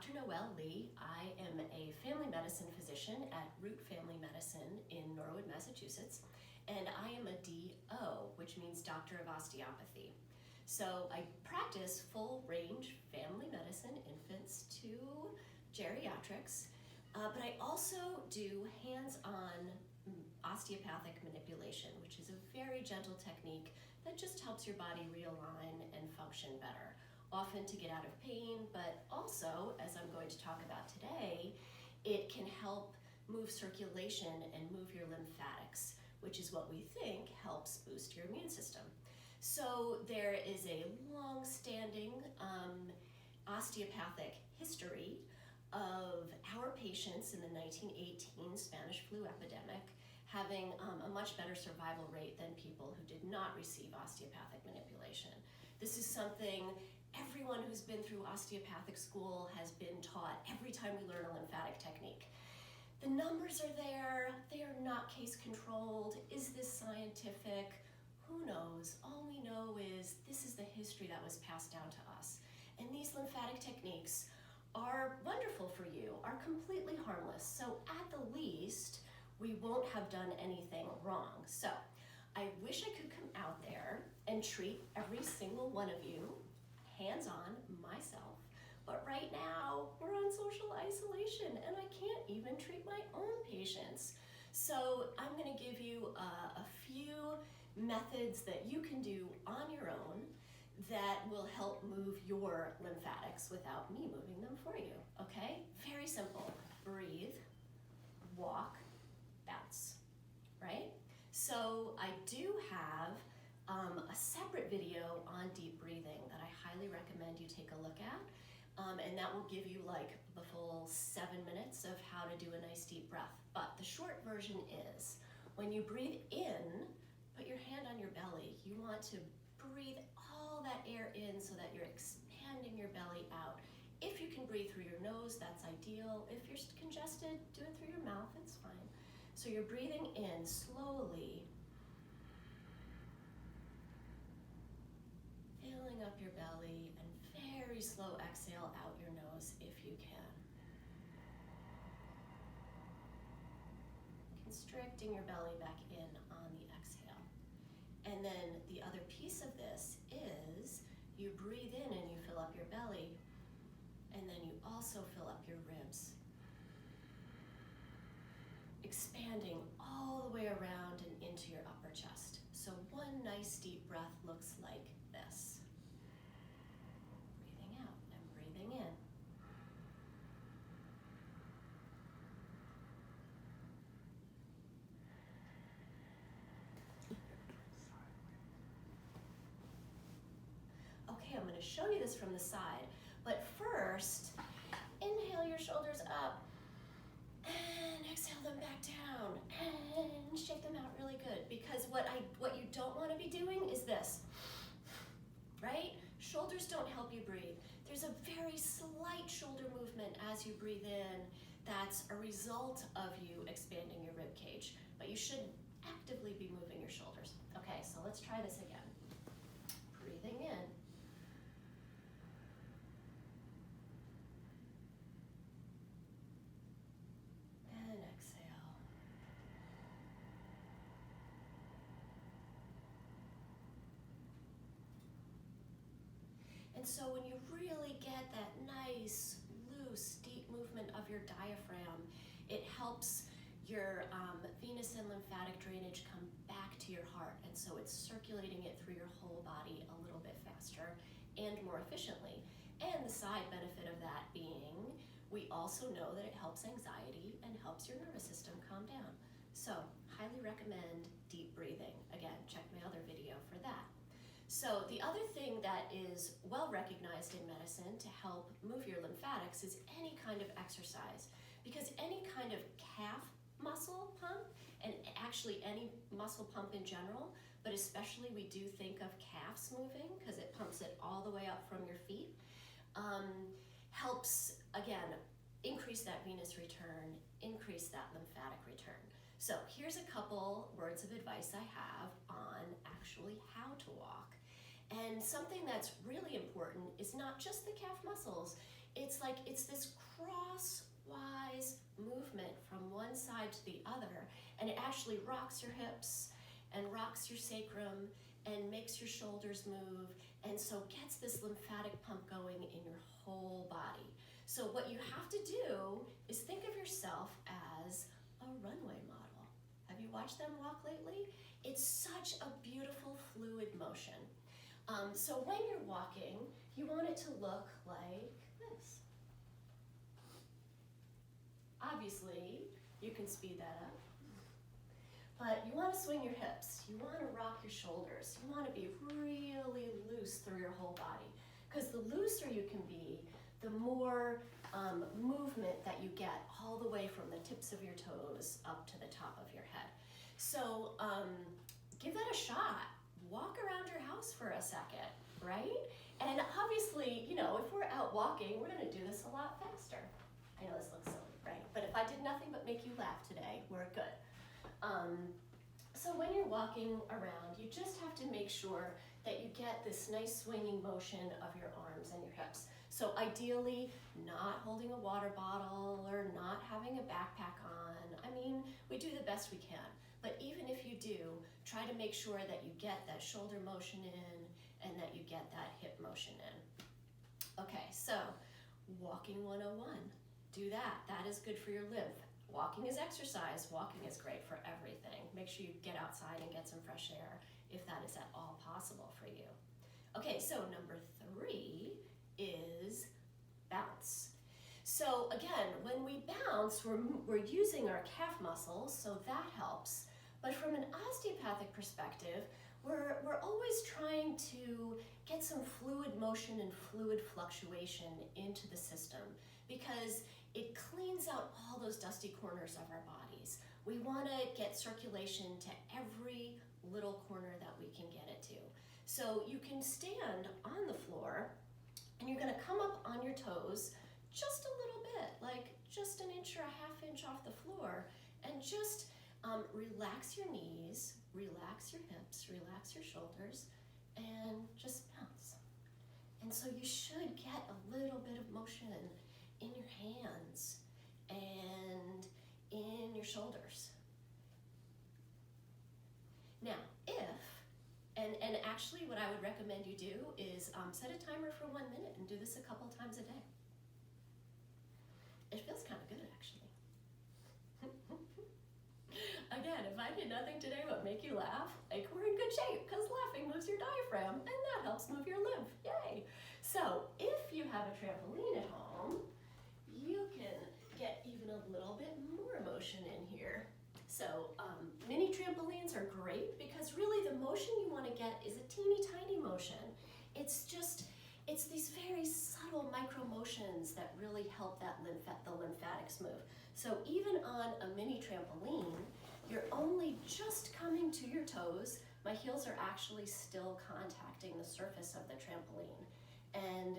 Dr. Noelle Lee. I am a family medicine physician at Root Family Medicine in Norwood, Massachusetts, and I am a DO, which means Doctor of Osteopathy. So I practice full range family medicine, infants to geriatrics, but I also do hands-on osteopathic manipulation, which is a very gentle technique that just helps your body realign and function better. Often to get out of pain, but also, as I'm going to talk about today, it can help move circulation and move your lymphatics, which is what we think helps boost your immune system. So there is a long-standing osteopathic history of our patients in the 1918 Spanish flu epidemic having a much better survival rate than people who did not receive osteopathic manipulation. This is something everyone who's been through osteopathic school has been taught every time we learn a lymphatic technique. The numbers are there, they are not case controlled. Is this scientific? Who knows? All we know is this is the history that was passed down to us. And these lymphatic techniques are wonderful for you, are completely harmless. So at the least, we won't have done anything wrong. So I wish I could come out there and treat every single one of you hands-on myself, but right now we're on social isolation and I can't even treat my own patients. So I'm going to give you a few methods that you can do on your own that will help move your lymphatics without me moving them for you, okay? Very simple. Breathe, walk, bounce, right? So I do have a separate video on deep breathing that I highly recommend you take a look at, and that will give you like the full 7 minutes of how to do a nice deep breath. But the short version is, when you breathe in, put your hand on your belly. You want to breathe all that air in so that you're expanding your belly out. If you can breathe through your nose, that's ideal. If you're congested, do it through your mouth, it's fine. So you're breathing in slowly, filling up your belly, and very slow exhale out your nose if you can. Constricting your belly back in on the exhale. And then the other piece of this is you breathe in and you fill up your belly, and then you also fill up your ribs, expanding all the way around and into your upper chest. So one nice deep breath looks like this. Breathing out and breathing in. Okay, I'm going to show you this from the side, but first, inhale your shoulders up and exhale them back down and shake them out really good, because what you don't want to be doing is this, right? Shoulders don't help you breathe. There's a very slight shoulder movement as you breathe in that's a result of you expanding your rib cage, but you should actively be moving your shoulders. Okay, so let's try this again. Breathing in. And exhale. And so when you really get that nice, loose, deep movement of your diaphragm, it helps your venous and lymphatic drainage come back to your heart. And so it's circulating it through your whole body a little bit faster and more efficiently. And the side benefit of that being, we also know that it helps anxiety and helps your nervous system calm down. So highly recommend deep breathing. Again, check my other video for that. So the other thing that is well recognized in medicine to help move your lymphatics is any kind of exercise, because any kind of calf muscle pump, and actually any muscle pump in general, but especially we do think of calves moving because it pumps it all the way up from your feet, helps, again, increase that venous return, increase that lymphatic return. So here's a couple words of advice I have on actually how to walk. And something that's really important is not just the calf muscles, it's this crosswise movement from one side to the other, and it actually rocks your hips and rocks your sacrum and makes your shoulders move, and so gets this lymphatic pump going in your whole body. So what you have to do is think of yourself as a runway model. Have you watched them walk lately? It's such a beautiful fluid motion. So when you're walking, you want it to look like this. Obviously, you can speed that up. But you want to swing your hips, you want to rock your shoulders, you want to be really loose through your whole body. Because the looser you can be, the more movement that you get all the way from the tips of your toes up to the top of your head. So give that a shot. Walk around your house for a second, right? And obviously, you know, if we're out walking, we're going to do this a lot faster. I know this looks silly, right? But if I did nothing but make you laugh today, we're good. So when you're walking around, you just have to make sure that you get this nice swinging motion of your arms and your hips. So ideally, not holding a water bottle or not having a backpack on. I mean, we do the best we can. But even if you do, try to make sure that you get that shoulder motion in and that you get that hip motion in. Okay, so walking 101. Do that. That is good for your lymph. Walking is exercise. Walking is great for everything. Make sure you get outside and get some fresh air if that is at all possible for you. Okay, so number 3 is bounce. So again, when we bounce, we're using our calf muscles, so that helps. But from an osteopathic perspective, we're always trying to get some fluid motion and fluid fluctuation into the system because it cleans out all those dusty corners of our bodies. We want to get circulation to every little corner that we can get it to. So you can stand on the floor and you're going to come up on your toes just a little bit, like just an inch or a half inch off the floor, and just relax your knees, relax your hips, relax your shoulders, and just bounce. And so you should get a little bit of motion in your hands and in your shoulders. Now, and actually what I would recommend you do is set a timer for 1 minute and do this a couple times a day. It feels kind of good, actually. Again, if I did nothing today but make you laugh, like we're in good shape because laughing moves your diaphragm and that helps move your lymph. Yay! So if you have a trampoline at home, you can get even a little bit more motion in here. So mini trampolines are great because really the motion you want to get is a teeny tiny motion. It's these very subtle micro motions that really help the lymphatics move. So even on a mini trampoline, you're only just coming to your toes. My heels are actually still contacting the surface of the trampoline. And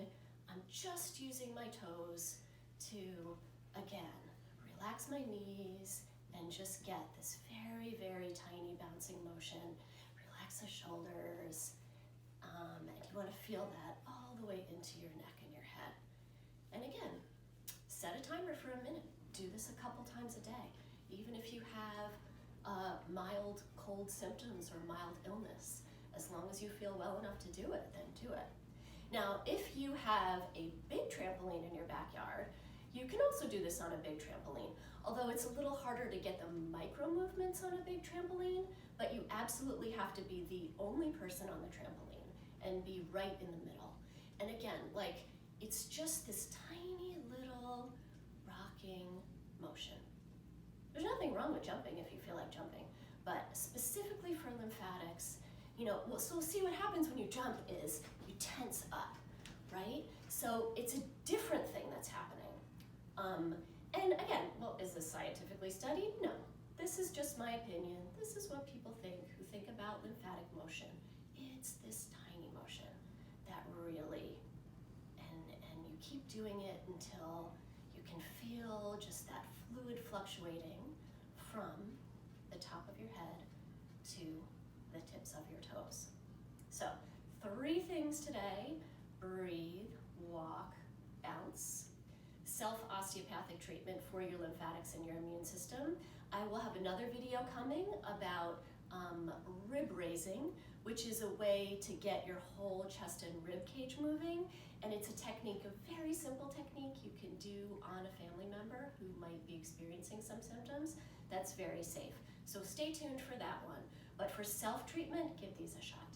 I'm just using my toes to, again, relax my knees and just get this very, very tiny bouncing motion. Relax the shoulders. And you want to feel that all the way into your neck and your head. And again, set a timer for a minute. Do this a couple times a day. Even if you have mild cold symptoms or mild illness, as long as you feel well enough to do it, then do it. Now, if you have a big trampoline in your backyard, you can also do this on a big trampoline, although it's a little harder to get the micro movements on a big trampoline, but you absolutely have to be the only person on the trampoline and be right in the middle. And again, like, it's just this tiny little rocking motion. There's nothing wrong with jumping if you feel like jumping, but specifically for lymphatics, you know, so see what happens when you jump is you tense up, right? So it's a different thing that's happening. And again, well, is this scientifically studied? No. This is just my opinion. This is what people think who think about lymphatic motion. It's this tiny motion that really, and you keep doing it until you can feel just that fluid fluctuating from the top of your head to the tips of your toes. So 3 things today: breathe, walk, bounce. self-osteopathic treatment for your lymphatics and your immune system. I will have another video coming about rib raising, which is a way to get your whole chest and rib cage moving. And it's a technique, a very simple technique you can do on a family member who might be experiencing some symptoms. That's very safe. So stay tuned for that one. But for self-treatment, give these a shot.